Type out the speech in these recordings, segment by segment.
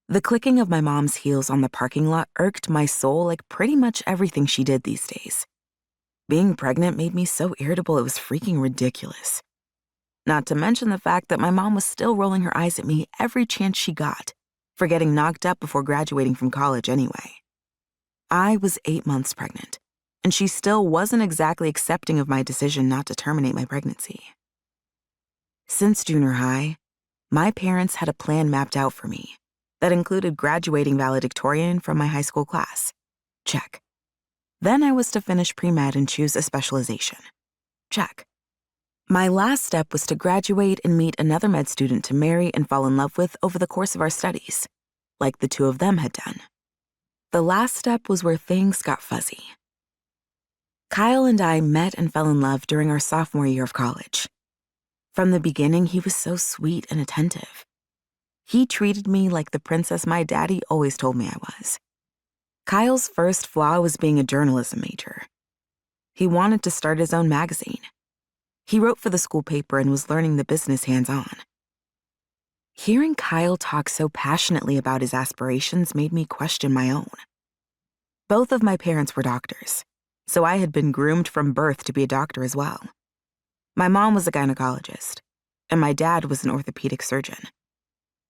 The clicking of my mom's heels on the parking lot irked my soul like pretty much everything she did these days. Being pregnant made me so irritable it was freaking ridiculous. Not to mention the fact that my mom was still rolling her eyes at me every chance she got for getting knocked up before graduating from college anyway. I was 8 months pregnant, and she still wasn't exactly accepting of my decision not to terminate my pregnancy. Since junior high, my parents had a plan mapped out for me that included graduating valedictorian from my high school class. Check. Then I was to finish pre-med and choose a specialization. Check. My last step was to graduate and meet another med student to marry and fall in love with over the course of our studies, like the two of them had done. The last step was where things got fuzzy. Kyle and I met and fell in love during our sophomore year of college. From the beginning, he was so sweet and attentive. He treated me like the princess my daddy always told me I was. Kyle's first flaw was being a journalism major. He wanted to start his own magazine. He wrote for the school paper and was learning the business hands-on. Hearing Kyle talk so passionately about his aspirations made me question my own. Both of my parents were doctors, so I had been groomed from birth to be a doctor as well. My mom was a gynecologist, and my dad was an orthopedic surgeon.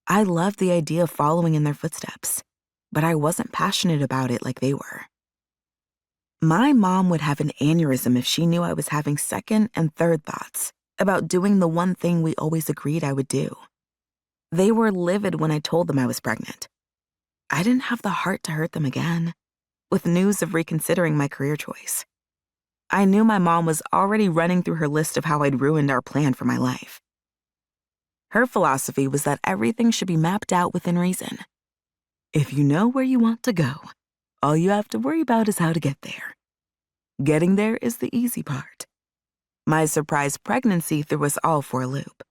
I loved the idea of following in their footsteps, but I wasn't passionate about it like they were. My mom would have an aneurysm if she knew I was having second and third thoughts about doing the one thing we always agreed I would do. They were livid when I told them I was pregnant. I didn't have the heart to hurt them again, with news of reconsidering my career choice. I knew my mom was already running through her list of how I'd ruined our plan for my life. Her philosophy was that everything should be mapped out within reason. If you know where you want to go, all you have to worry about is how to get there. Getting there is the easy part. My surprise pregnancy threw us all for a loop.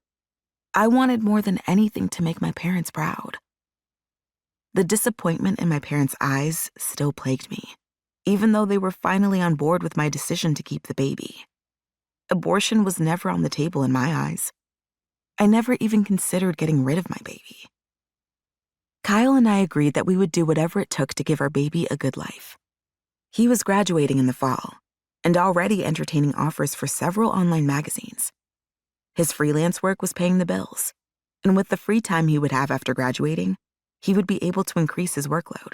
I wanted more than anything to make my parents proud. The disappointment in my parents' eyes still plagued me, even though they were finally on board with my decision to keep the baby. Abortion was never on the table in my eyes. I never even considered getting rid of my baby. Kyle and I agreed that we would do whatever it took to give our baby a good life. He was graduating in the fall and already entertaining offers for several online magazines. His freelance work was paying the bills, and with the free time he would have after graduating, he would be able to increase his workload.